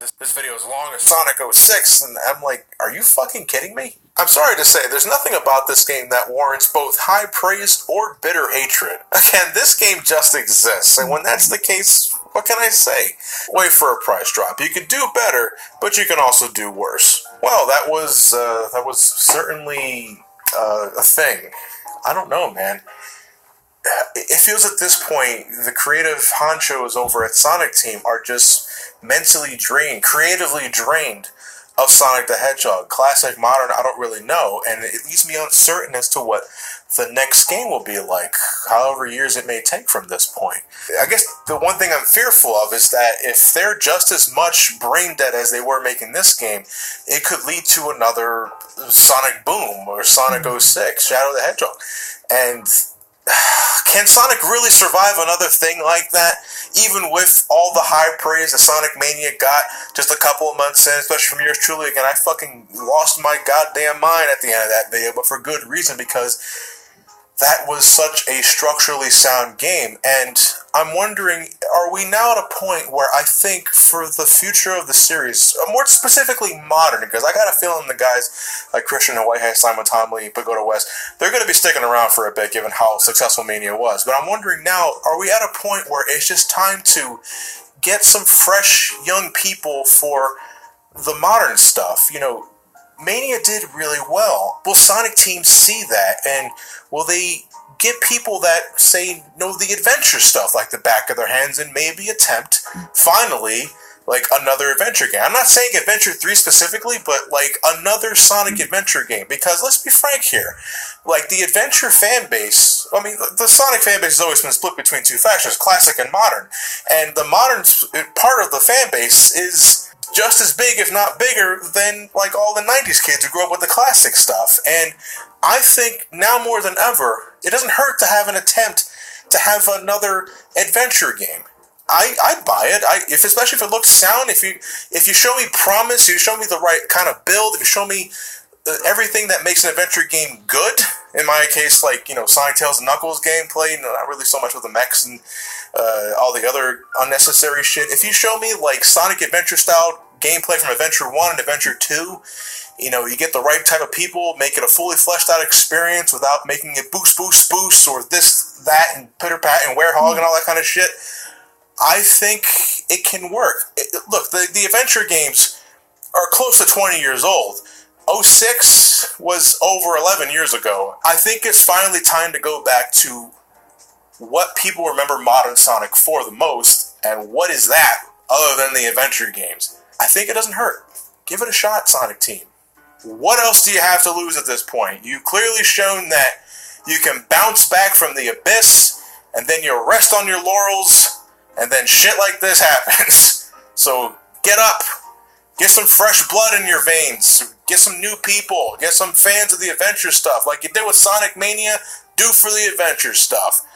This video is long as Sonic 06, and I'm like, are you fucking kidding me? I'm sorry to say, there's nothing about this game that warrants both high praise or bitter hatred. Again, this game just exists, and when that's the case, what can I say? Wait for a price drop. You can do better, but you can also do worse. Well, that was certainly a thing. I don't know, man. It feels at this point the creative honchos over at Sonic Team are just mentally drained, creatively drained of Sonic the Hedgehog. Classic, modern, I don't really know, and it leaves me uncertain as to what the next game will be like, however years it may take from this point. I guess the one thing I'm fearful of is that if they're just as much brain dead as they were making this game, it could lead to another Sonic Boom or Sonic 06, Shadow the Hedgehog. And can Sonic really survive another thing like that, even with all the high praise that Sonic Mania got just a couple of months in, especially from yours truly? Again, I fucking lost my goddamn mind at the end of that video, but for good reason, because that was such a structurally sound game. And I'm wondering, are we now at a point where I think for the future of the series, more specifically modern, because I got a feeling the guys like Christian and Whitehead, Simon Tomley, Pagoda West, they're going to be sticking around for a bit given how successful Mania was. But I'm wondering now, are we at a point where it's just time to get some fresh young people for the modern stuff? You know, Mania did really well. Will Sonic Team see that, and will they get people that, say, know the adventure stuff like the back of their hands and maybe attempt, finally, like another adventure game? I'm not saying Adventure 3 specifically, but like another Sonic adventure game, because let's be frank here, like the adventure fan base, I mean, the Sonic fan base has always been split between two factions, classic and modern, and the modern part of the fan base is just as big, if not bigger, than like all the 90s kids who grew up with the classic stuff. And I think now more than ever, it doesn't hurt to have an attempt to have another adventure game. I'd buy it. Especially if it looks sound, if you show me promise, you show me the right kind of build, if you show me everything that makes an adventure game good. In my case, like, you know, Sonic Tails and Knuckles gameplay, you know, not really so much with the mechs and all the other unnecessary shit. If you show me like Sonic Adventure style gameplay from Adventure 1 and Adventure 2, you know, you get the right type of people, make it a fully fleshed out experience without making it boost, or this, that, and pitter-pat and werehog and all that kind of shit, I think it can work. Look, the adventure games are close to 20 years old. 06 was over 11 years ago. I think it's finally time to go back to what people remember modern Sonic for the most, and what is that other than the adventure games? I think it doesn't hurt. Give it a shot, Sonic Team. What else do you have to lose at this point? You've clearly shown that you can bounce back from the abyss, and then you rest on your laurels, and then shit like this happens. So get up, get some fresh blood in your veins, get some new people, get some fans of the adventure stuff. Like you did with Sonic Mania, do for the adventure stuff.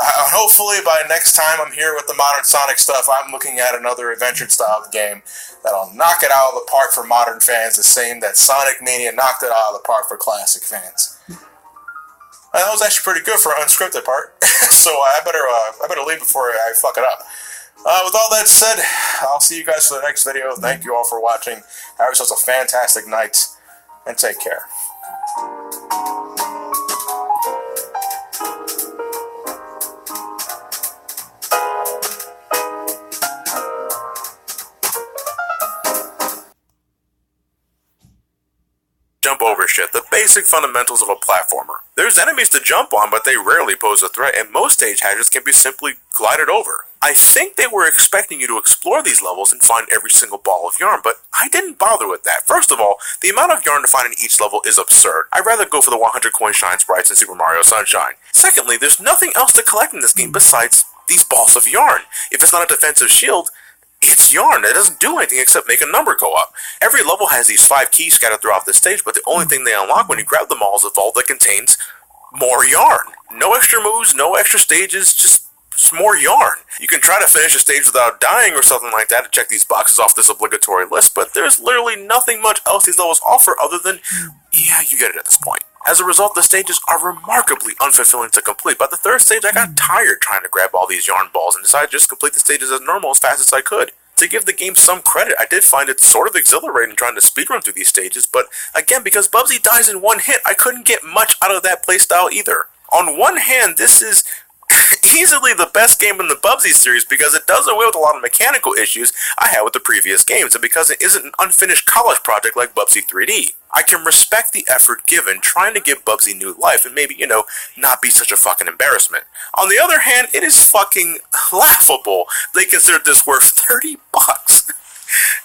Hopefully by next time I'm here with the modern Sonic stuff, I'm looking at another adventure-style game that'll knock it out of the park for modern fans, the same that Sonic Mania knocked it out of the park for classic fans. That was actually pretty good for an unscripted part, so I better leave before I fuck it up. With all that said, I'll see you guys for the next video. Thank you all for watching. Have yourselves a fantastic night, and take care. Jump over shit, the basic fundamentals of a platformer. There's enemies to jump on, but they rarely pose a threat, and most stage hatches can be simply glided over. I think they were expecting you to explore these levels and find every single ball of yarn, but I didn't bother with that. First of all, the amount of yarn to find in each level is absurd. I'd rather go for the 100 coin shine sprites in Super Mario Sunshine. Secondly, there's nothing else to collect in this game besides these balls of yarn. If it's not a defensive shield, it's yarn. It doesn't do anything except make a number go up. Every level has these 5 keys scattered throughout the stage, but the only thing they unlock when you grab them all is a vault that contains more yarn. No extra moves, no extra stages, just more yarn. You can try to finish a stage without dying or something like that to check these boxes off this obligatory list, but there's literally nothing much else these levels offer other than, yeah, you get it at this point. As a result, the stages are remarkably unfulfilling to complete. By the third stage, I got tired trying to grab all these yarn balls and decided to just complete the stages as normal as fast as I could. To give the game some credit, I did find it sort of exhilarating trying to speedrun through these stages, but again, because Bubsy dies in one hit, I couldn't get much out of that playstyle either. On one hand, this is easily the best game in the Bubsy series because it does away with a lot of mechanical issues I had with the previous games, and because it isn't an unfinished college project like Bubsy 3D. I can respect the effort given trying to give Bubsy new life and maybe, not be such a fucking embarrassment. On the other hand, it is fucking laughable they considered this worth $30.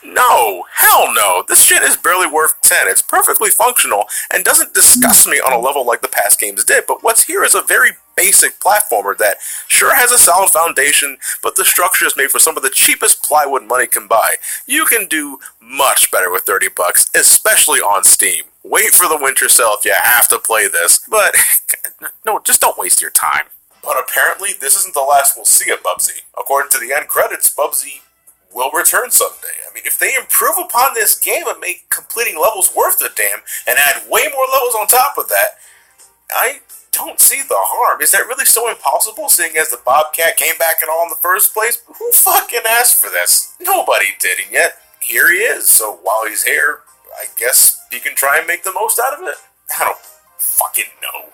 No, hell no, this shit is barely worth 10. It's perfectly functional and doesn't disgust me on a level like the past games did, but what's here is a very basic platformer that sure has a solid foundation, but the structure is made for some of the cheapest plywood money can buy. You can do much better with $30, especially on Steam. Wait for the winter sale if you have to play this, but no, just don't waste your time. But apparently, this isn't the last we'll see of Bubsy. According to the end credits, Bubsy will return someday. I mean, if they improve upon this game and make completing levels worth a damn, and add way more levels on top of that, I don't see the harm. Is that really so impossible, seeing as the Bobcat came back at all in the first place? Who fucking asked for this? Nobody did, and yet, here he is. So while he's here, I guess he can try and make the most out of it? I don't fucking know.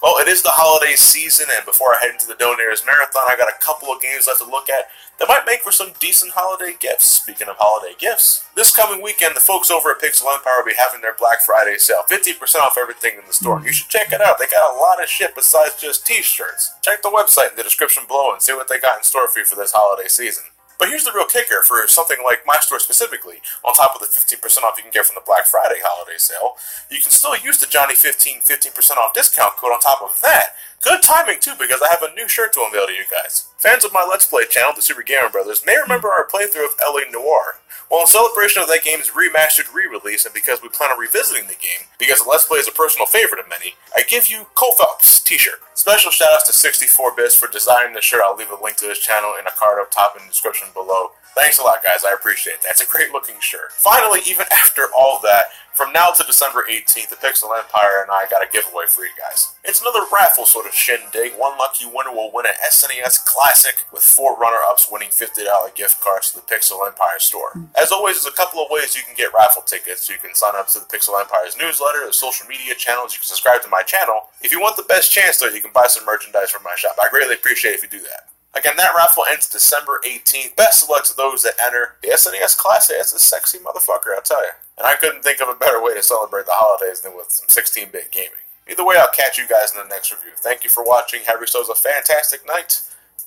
Well, it is the holiday season, and before I head into the Donators Marathon, I got a couple of games left to look at that might make for some decent holiday gifts. Speaking of holiday gifts, this coming weekend, the folks over at Pixel Empire will be having their Black Friday sale. 50% off everything in the store. You should check it out. They got a lot of shit besides just t-shirts. Check the website in the description below and see what they got in store for you for this holiday season. But here's the real kicker for something like my store specifically. On top of the 15% off you can get from the Black Friday holiday sale, you can still use the Johnny15 15% off discount code on top of that. Good timing too, because I have a new shirt to unveil to you guys. Fans of my Let's Play channel, the Super Gamer Brothers, may remember our playthrough of LA Noire. Well, in celebration of that game's remastered re-release, and because we plan on revisiting the game, because the Let's Play is a personal favorite of many, I give you Cole Phelps t-shirt. Special shoutouts to 64bits for designing the shirt. I'll leave a link to his channel in a card up top in the description below. Thanks a lot, guys. I appreciate that. It's a great looking shirt. Finally, even after all that, from now to December 18th, the Pixel Empire and I got a giveaway for you guys. It's another raffle sort of shindig. One lucky winner will win an SNES Classic, with 4 runner-ups winning $50 gift cards to the Pixel Empire store. As always, there's a couple of ways you can get raffle tickets. You can sign up to the Pixel Empire's newsletter, the social media channels, you can subscribe to my channel. If you want the best chance, though, you can buy some merchandise from my shop. I greatly appreciate it if you do that. Again, that raffle ends December 18th. Best of luck to those that enter. The SNES Classic, that's a sexy motherfucker, I'll tell you. And I couldn't think of a better way to celebrate the holidays than with some 16-bit gaming. Either way, I'll catch you guys in the next review. Thank you for watching. Have yourselves a fantastic night,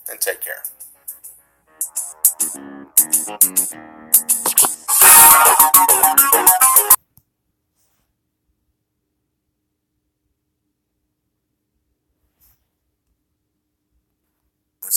and take care.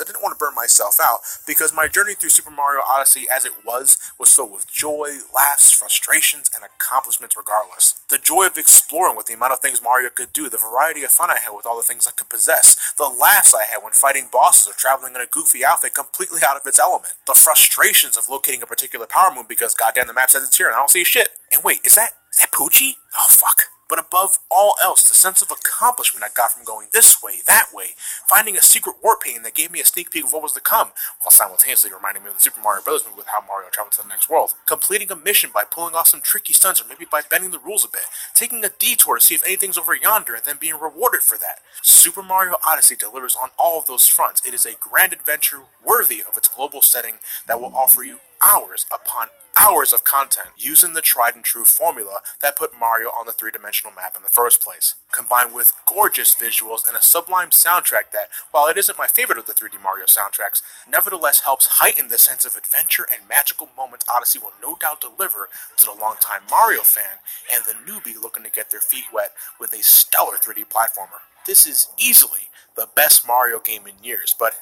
I didn't want to burn myself out because my journey through Super Mario Odyssey as it was filled with joy, laughs, frustrations, and accomplishments regardless. The joy of exploring with the amount of things Mario could do, the variety of fun I had with all the things I could possess, the laughs I had when fighting bosses or traveling in a goofy outfit completely out of its element, the frustrations of locating a particular power moon because goddamn the map says it's here and I don't see shit. And wait, is that Poochie? Oh fuck. But above all else, the sense of accomplishment I got from going this way, that way, finding a secret warp painting that gave me a sneak peek of what was to come, while simultaneously reminding me of the Super Mario Bros. Movie with how Mario traveled to the next world, completing a mission by pulling off some tricky stunts or maybe by bending the rules a bit, taking a detour to see if anything's over yonder and then being rewarded for that. Super Mario Odyssey delivers on all of those fronts. It is a grand adventure worthy of its global setting that will offer you hours upon hours of content using the tried and true formula that put Mario on the three-dimensional map in the first place, combined with gorgeous visuals and a sublime soundtrack that, while it isn't my favorite of the 3D Mario soundtracks, nevertheless helps heighten the sense of adventure and magical moments Odyssey will no doubt deliver to the longtime Mario fan and the newbie looking to get their feet wet with a stellar 3D platformer. This is easily the best Mario game in years, but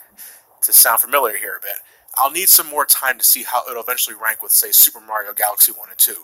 to sound familiar here a bit, I'll need some more time to see how it'll eventually rank with, say, Super Mario Galaxy 1 and 2.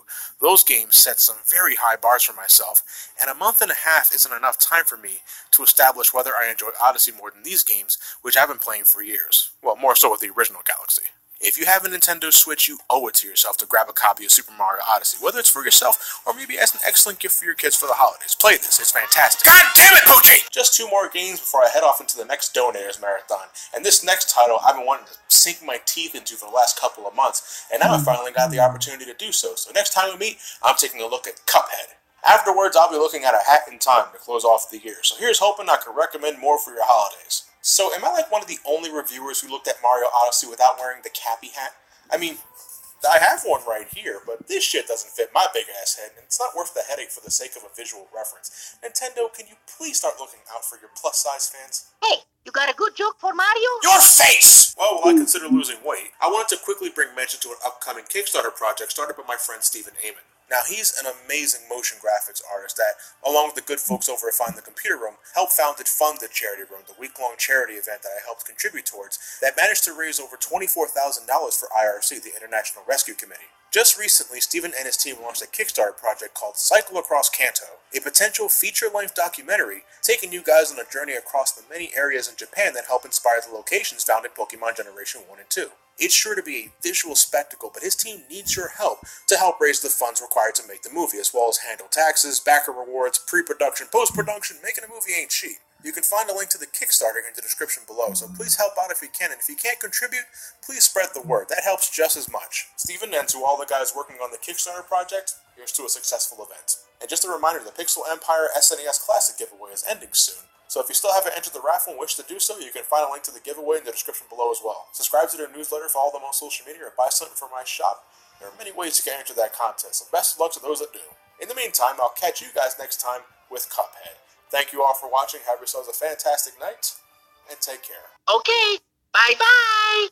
Those games set some very high bars for myself, and a month and a half isn't enough time for me to establish whether I enjoy Odyssey more than these games, which I've been playing for years. Well, more so with the original Galaxy. If you have a Nintendo Switch, you owe it to yourself to grab a copy of Super Mario Odyssey, whether it's for yourself or maybe as an excellent gift for your kids for the holidays. Play this, it's fantastic. God damn it, Poochie! Just 2 more games before I head off into the next Donators Marathon. And this next title I've been wanting to sink my teeth into for the last couple of months, and now I finally got the opportunity to do so. So next time we meet, I'm taking a look at Cuphead. Afterwards, I'll be looking at A Hat in Time to close off the year, so here's hoping I can recommend more for your holidays. So, am I like one of the only reviewers who looked at Mario Odyssey without wearing the cappy hat? I mean, I have one right here, but this shit doesn't fit my big-ass head, and it's not worth the headache for the sake of a visual reference. Nintendo, can you please start looking out for your plus-size fans? Hey, you got a good joke for Mario? Your face! Well, while I consider losing weight, I wanted to quickly bring mention to an upcoming Kickstarter project started by my friend Stephen Amon. Now, he's an amazing motion graphics artist that, along with the good folks over at Find the Computer Room, helped fund the Charity Room, the week-long charity event that I helped contribute towards, that managed to raise over $24,000 for IRC, the International Rescue Committee. Just recently, Stephen and his team launched a Kickstarter project called Cycle Across Kanto, a potential feature-length documentary taking you guys on a journey across the many areas in Japan that help inspire the locations found in Pokemon Generation 1 and 2. It's sure to be a visual spectacle, but his team needs your help to help raise the funds required to make the movie, as well as handle taxes, backer rewards, pre-production, post-production. Making a movie ain't cheap. You can find a link to the Kickstarter in the description below, so please help out if you can, and if you can't contribute, please spread the word. That helps just as much. Stephen, and to all the guys working on the Kickstarter project, here's to a successful event. And just a reminder, the Pixel Empire SNES Classic giveaway is ending soon. So if you still haven't entered the raffle and wish to do so, you can find a link to the giveaway in the description below as well. Subscribe to their newsletter, follow them on social media, or buy something from my shop. There are many ways you can enter that contest, so best of luck to those that do. In the meantime, I'll catch you guys next time with Cuphead. Thank you all for watching, have yourselves a fantastic night, and take care. Okay, bye-bye!